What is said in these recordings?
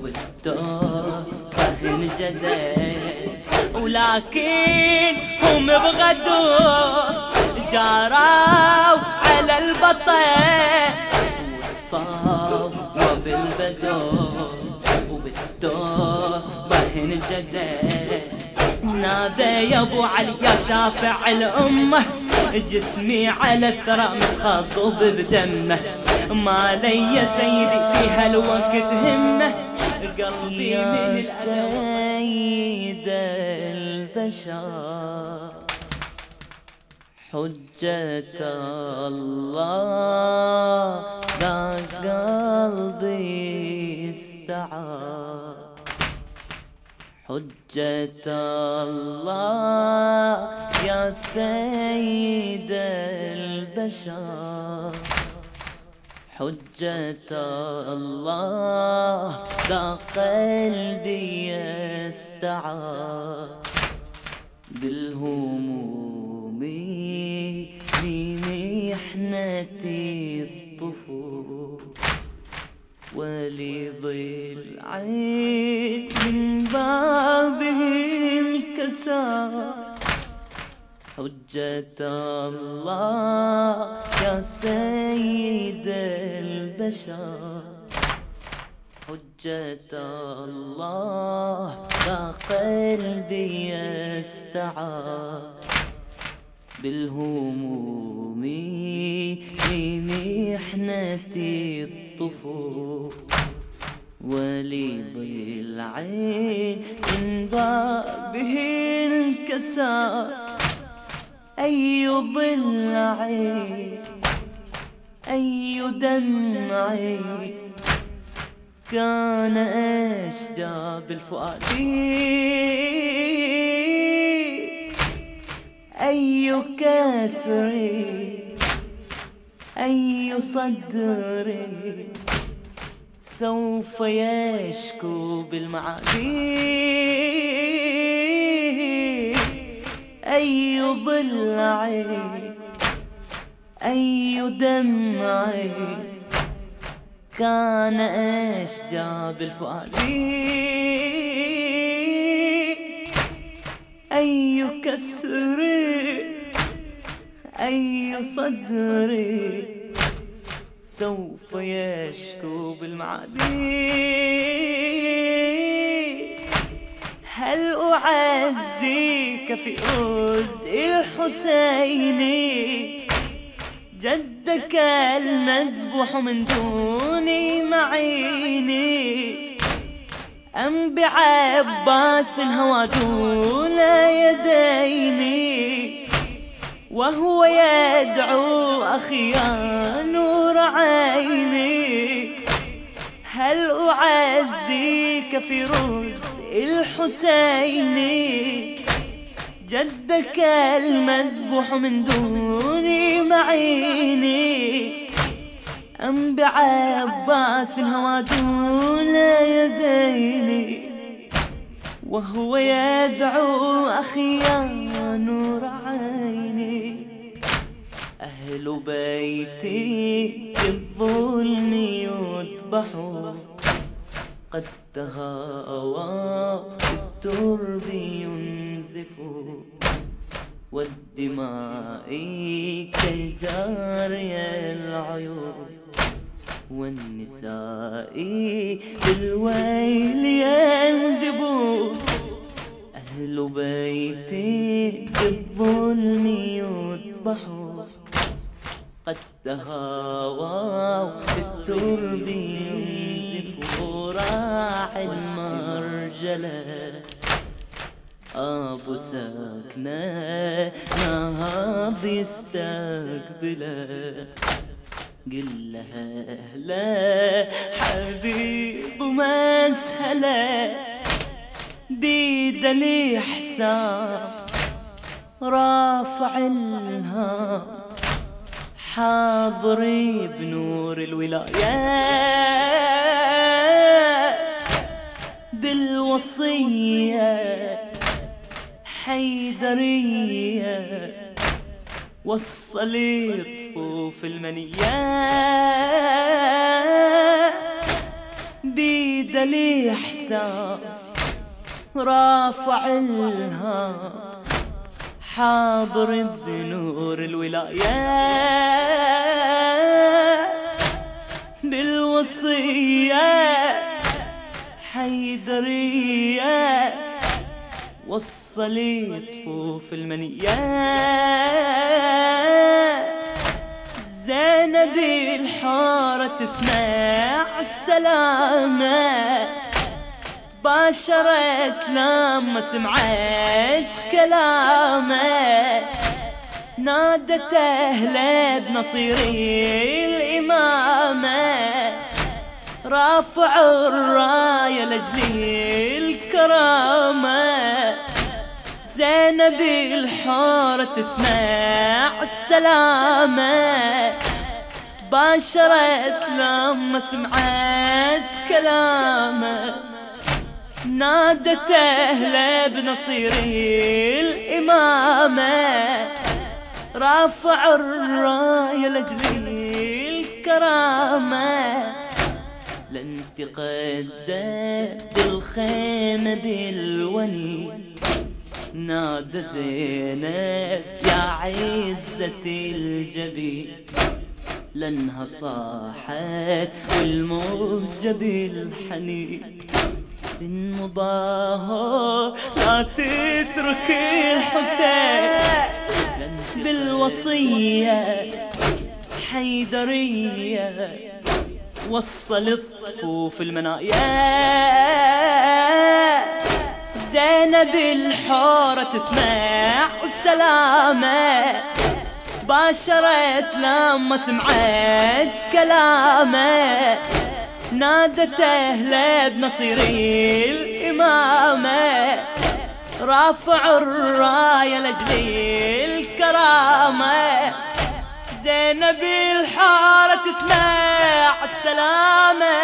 وبالدور رهن جدل، ولكن هم بغدور جاروا على البطل وصابوا بالبدور وبالدور رهن جدل. نادى يا ابو علي يا شافع الامه، جسمي على الثرى متخضب بدمه، ما لي يا سيدي في هالوقت همه، قلبي من السيد البشر حجة الله ذا قلبي استعار، حجة الله يا سيد البشر، حجة الله ذا قلبي يستعار، بالهموم لمحنة الطفول ولظل عين من بابه انكسر، حجة الله يا سيد البشر، حجة الله ذا قلبي يستعار، بالهموم لمحنة الطفول ولضل عين من بابه انكسر، أي ضلعي أي دمعي كان أشجى بالفؤاد، أي كسري أي صدري سوف يشكو بالمعادي، أي ضلعي أي دمعي كان أشجى بالفؤاد، أي كسري أي صدري سوف يشكو بالمعادي، هل أعزيك في رزء الحسين جدك المذبوح من دوني معيني، أم بعباس الهوى دون يديني وهو يدعو أخي يا نور عيني، هل أعزيك في رزء الحسين جدك المذبوح من دوني معيني، أم بعباس الهوى دون يديني وهو يدعو أخي يا نور عيني، أهل بيتي بالظلم يذبحوا قد تهاوى الترب ينزفوا، والدماء كالجاري العيون، والنساء بالويل ينذبون، أهل بيتي بالظلم يذبحوا قد تهاووا بالترب ينزفوا، راعي المرجلة أبو ساكنة نهض يستقبله، قل لها أهلا حبيب ومسهلة بيد الإحسان رافع الهام، حاضري بنور الولاية بالوصية حيدرية، وصلي طفوف المنية بيد الإحسان رافع الهام، حاضر بنور الولايات بالوصية حيدرية، وصلي طفوف المنيات. زينب الحارة تسمع السلامة، باشرت لما سمعت كلامه، نادت أهله بنصيري الإمامة، رافعوا الراية لأجلي الكرامة. زينب الحارة تسمع السلامة، باشرت لما سمعت كلامه، نادت أهله بنصيري الإمامة، رافعوا الراية لأجلي الكرامة. لن تقدم بالخيمة بالوني، نادى زينب يا عزة الجبين، لأنها صاحت والموج بالحنين. بالمضاهر لا تترك الحسين، بالوصية حيدرية، وصل الطفوف المنايا. زينب الحورة تسمع السلامة، تباشرت لما سمعت كلامه، نادت أهله بنصيري الإمامة، رافعوا الراية لأجلي الكرامة. زينب الحارة تسمع السلامة،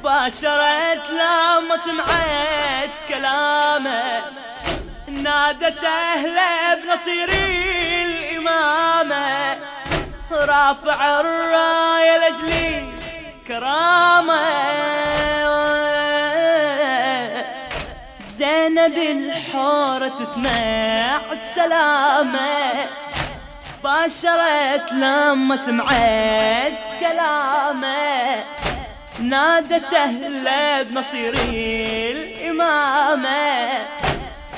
باشرت لما سمعت كلامه، نادت أهله بنصيري الإمامة، رافع الراية لأجلي كرامة. زينب الحورة تسمع السلامة، باشرت لما سمعت كلامه، نادت أهله بنصيري الإمامة،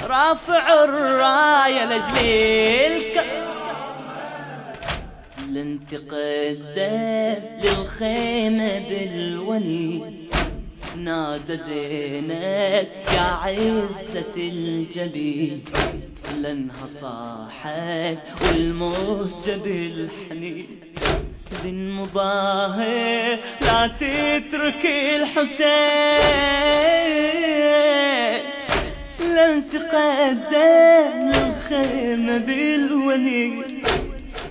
رافع الراية لأجلي لن تقدم للخيمة بالولي، نادى زينب يا عزة الجبين، لأنها صاحت والموج بالحنين. بن مظاهر لا تترك الحسين، لن تقدم الخيمة بالولي،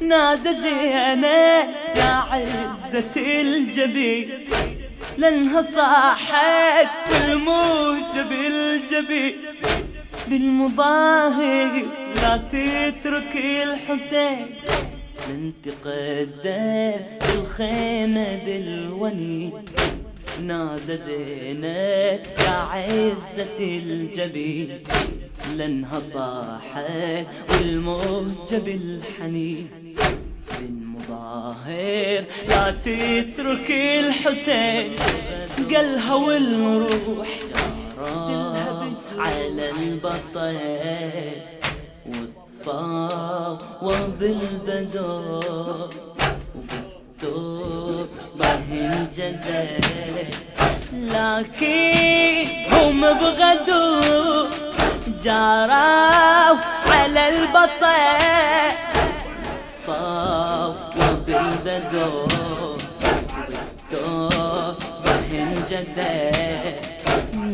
نادى زينب يا عزة الجبين، لأنها صاحت والموج بالجبين. بالمظاهر لا تترك الحسين، لن تقدم الخيمة بالوني، نادى زينب يا عزة الجبين، لأنها صاحت والموج بالحنين. بالمظاهر لا تترك الحسين، قالها والروح جارت على البطل، وتصاوى بالبدر وبالثوب بهالجدل، لكن هم بغدو جاروا على البطل، صاوى بالبدر وبالثوب بهالجدل.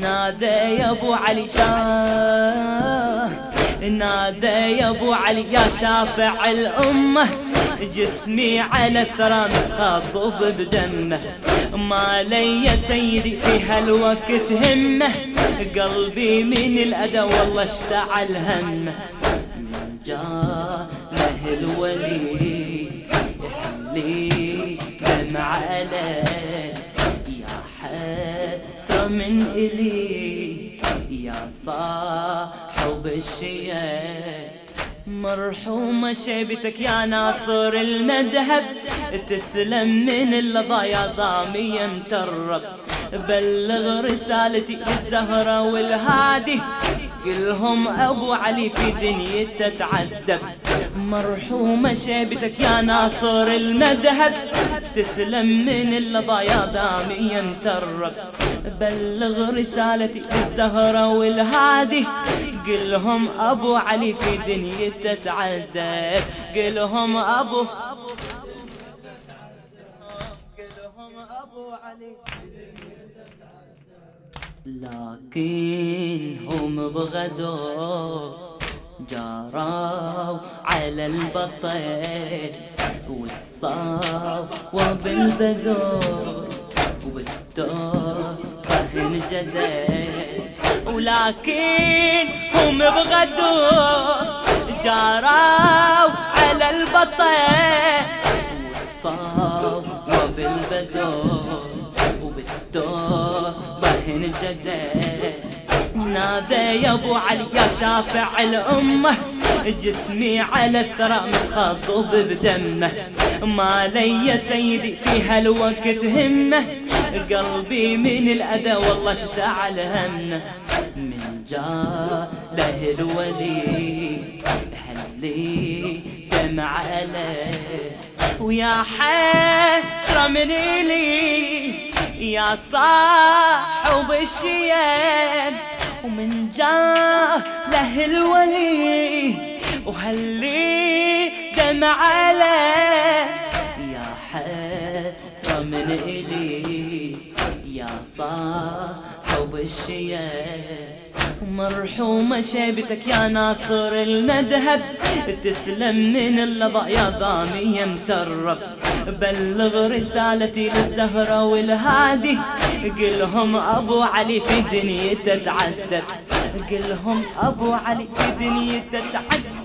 نادى يا ابو علي شاه، نادى يا ابو علي يا شافع الامه، جسمي على الثرى متخضب بدمه، ما لي يا سيدي في هالوقت همه، قلبي من الأذى والله اشتعل همه. من جاء له الولي يحلي دمع عليه، يا حي من إلي يا صاحب الشيا. مرحومة شيبتك يا ناصر المذهب، تسلم من اللظى يا ضامي مترب. بلغ رسالتي للزهرة والهادي، قلهم أبو علي في دنيته تعذب. مرحومة شيبتك يا ناصر المذهب، تسلم من اللظى يا ضامي مترب. بلغ رسالتي للزهرة والهادي، قلهم أبو علي في دنيته تعذب. قلهم أبو علي. لكن هم بغدو جاروا على البطل، وتصاووا بالبدو والتوبة انجدل. ولكن هم بغدو جاروا على البطل، وتصاووا بالبدو والتوبة انجدل. نادى يا ابو علي يا شافع الامه، جسمي على الثرى متخضب بدمه. ما لي يا سيدي في هالوقت همه، قلبي من الاذى والله اشتعل همه. من جاء له الولي هلي دمع عليه، ويا حسرة من إلي يا صاحب الشيم. ومن جاء له الولي وهلي دمع عليه، يا حسرة من إلي يا صاحب الشيم. مرحومة شيبتك يا ناصر المذهب، تسلم من اللظى يا ضامي مترب. بلغ رسالتي للزهرة والهادي، قلهم أبو علي في دنيته تعذب. قلهم أبو علي في دنيته تعذب.